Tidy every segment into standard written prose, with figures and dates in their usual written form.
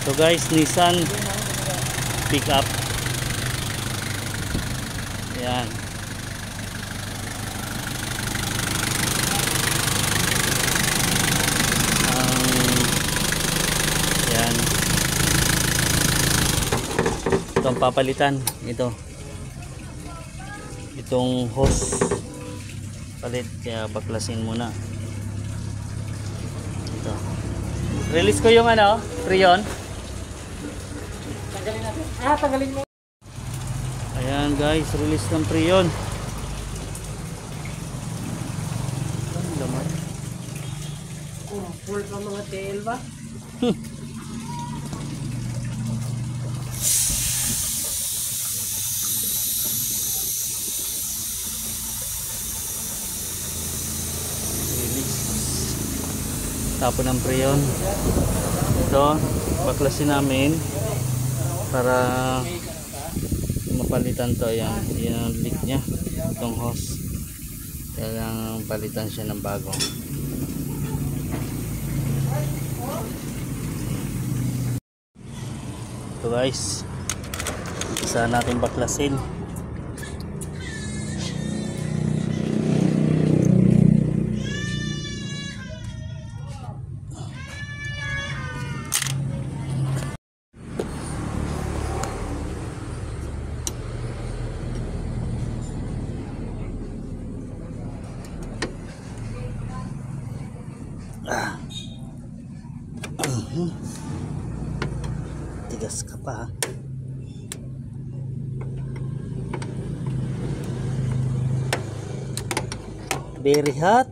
So guys, Nissan pickup. Ayan. Ayan. Ito ang papalitan. Itong hose palit, kaya baklasin muna. Ito. Release ko yung Freon. Tanggalin natin. Tanggalin mo. Ayan guys, release ng Freon. Laman. Full pa mga tail ba? Tapon ng Freon. Ito, baklasin namin para mapalitan to. Yan ang leak nya, itong hose. Kailangan palitan siya ng bago. Ito guys, isa natin baklasin. Tigas ka pa, ha? Very hot.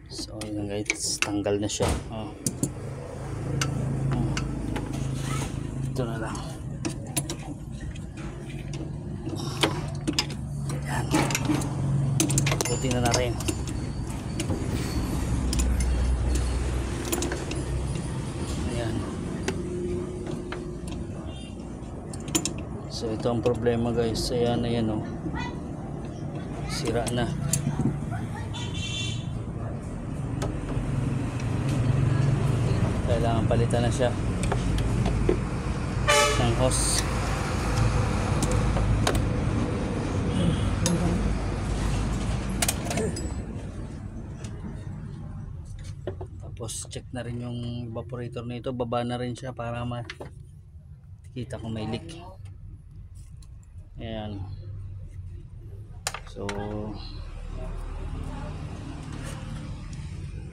So yun guys, tanggal na siya. Ito na lang. Yan. Buti na rin. Ayan. So ito ang problema guys. Ayan, ayan sira na. Kailangan palitan na siya ng hose. Tapos check na rin yung evaporator nito, baba na rin siya para makita kung may leak. Ayan. So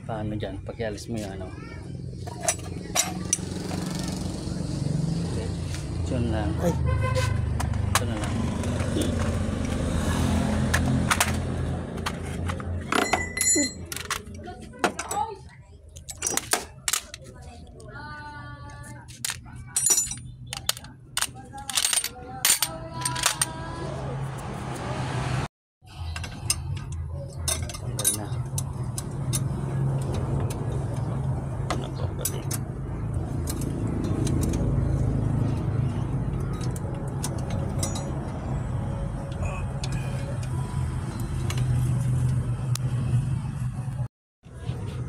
paano dyan? Pakialis mo yung ito na lang. Ay, ito na lang. Tanggal na. Napapalik.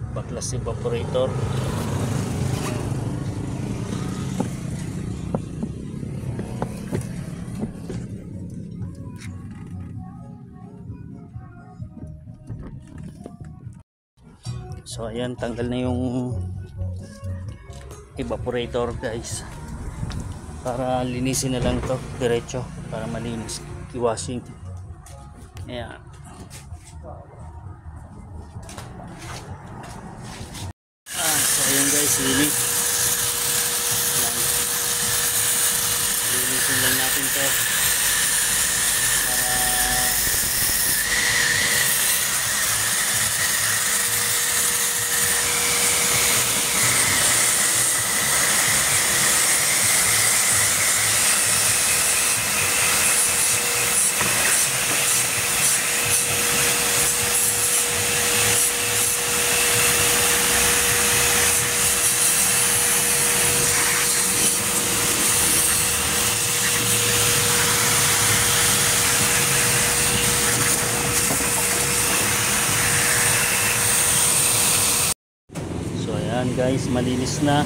Baklas evaporator. So ayan, tanggal na yung evaporator guys, para linisin na lang to diretso para malinis, i-washing. Ayan. So ayan guys, linisin lang natin to para guys, malinis na.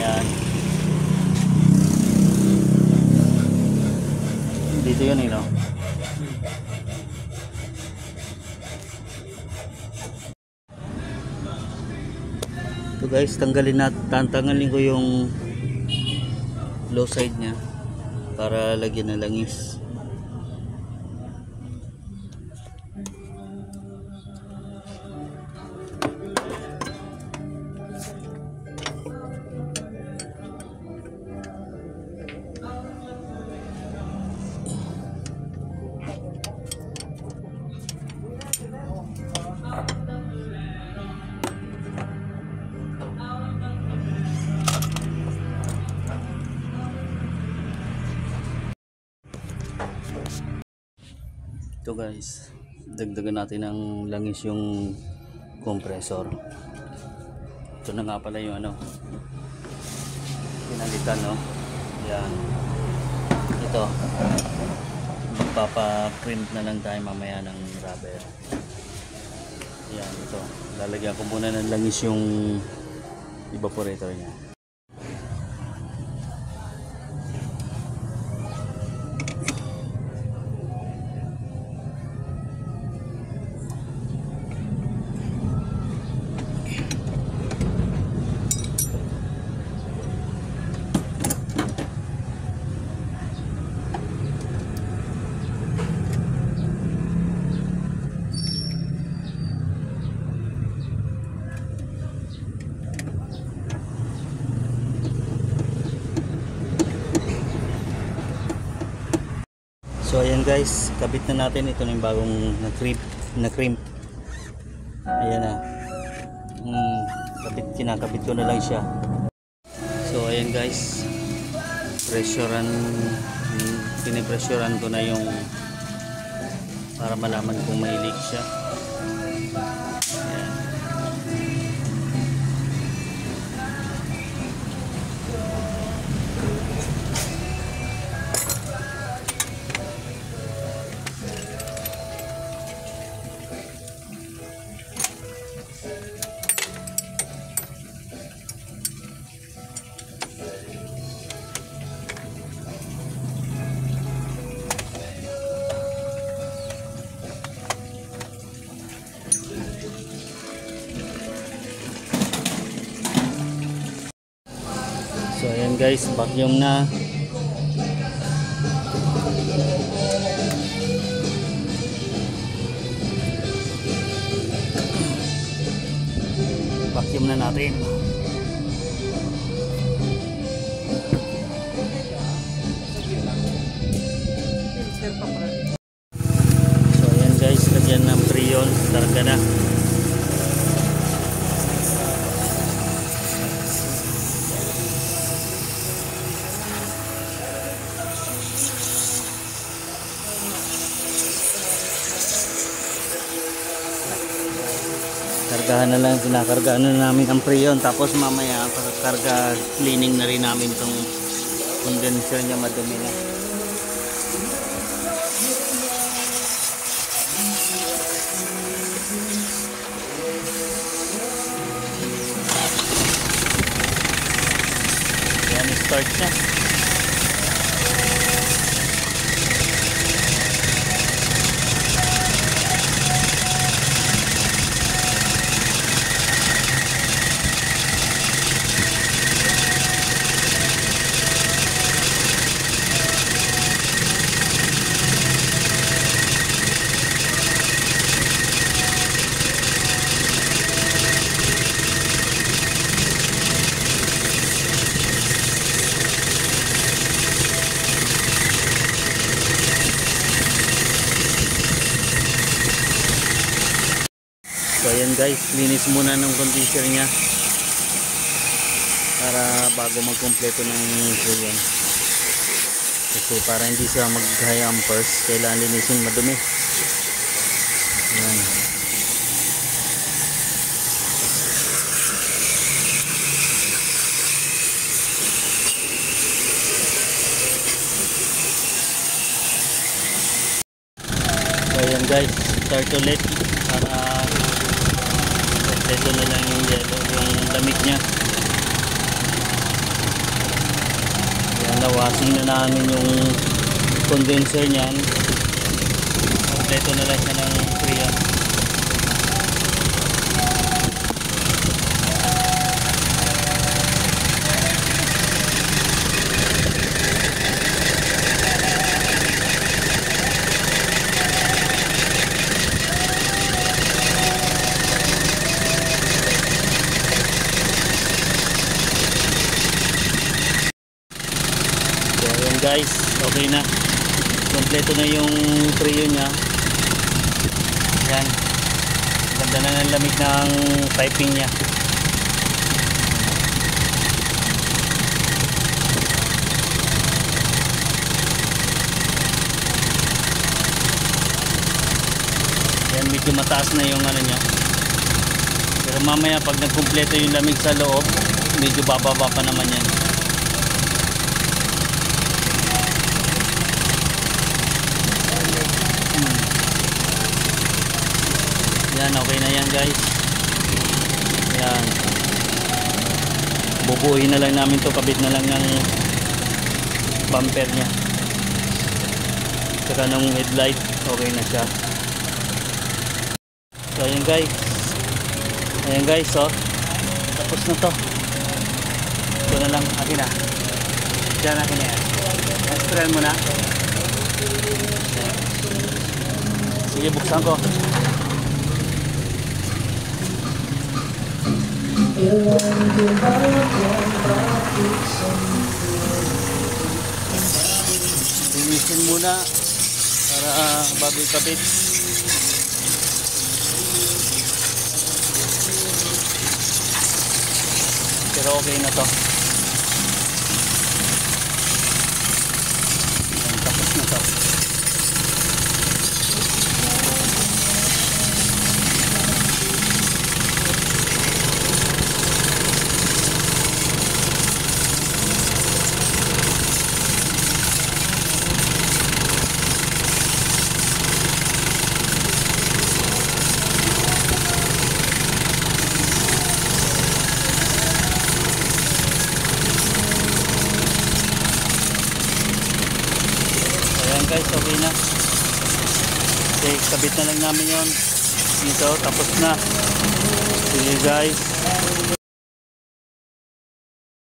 Yan. Dito yun no? Ito guys, tanggalin ko yung low side nya para lagyan ng langis. Ito guys, dagdagan natin ng langis yung compressor. Ito na nga pala yung ano, pinalitan no. Yan. Ito, magpapa-crimp na lang tayo mamaya ng rubber. Yan, ito. Lalagyan ko muna ng langis yung evaporator niya. So ayan guys, kabit na natin. Ito na yung bagong na crimp. Ayan na. Kinakabit ko na lang siya. So ayan guys, pinipressurean ko na yung para malaman kung may leak siya. Ayan. So ayan guys, vacuum na. Vacuum na natin. So ayan guys, lagyan ng Freon, targa na. Kargahan na lang, kinakargaan na namin ang Freon, tapos mamaya karga cleaning na rin namin itong condenser niya, madumi na. Yan, start siya. So ayan guys, linis muna ng condenser niya para bago magkumpleto ng Freon. Kasi para hindi siya mag high amperes, kailangan linisin, madumi. Ayan. So ayan guys, start ulit para ito na lang yung yellow, yung lamig niya. Yan, nawasing na namin yung condenser niyan. Kompleto na lang siya ng Freon. Guys, okay na. Kompleto na yung Freon niya. Yan. Ganda na ng lamig ng piping niya. Yan, medyo mataas na yung ano niya. Pero mamaya pag nagkumpleto yung lamig sa loob, medyo bababa pa naman yan. Yan, okay na yan guys. Yan. Bubuuhin na lang namin to, kabit na lang ng bumper nya. Saka ng headlight, okay na siya. So ayan guys. Ayan guys, so tapos na to. Ito na lang, akin na. Diyan akin na yan. Extrain mo na. Sige, buksan ko. Linisin muna para bago ikabit. Pero okay na to. Ayan, tapos na to. Guys, okay na. Okay, kabit na lang namin yon dito, tapos na. Sige guys.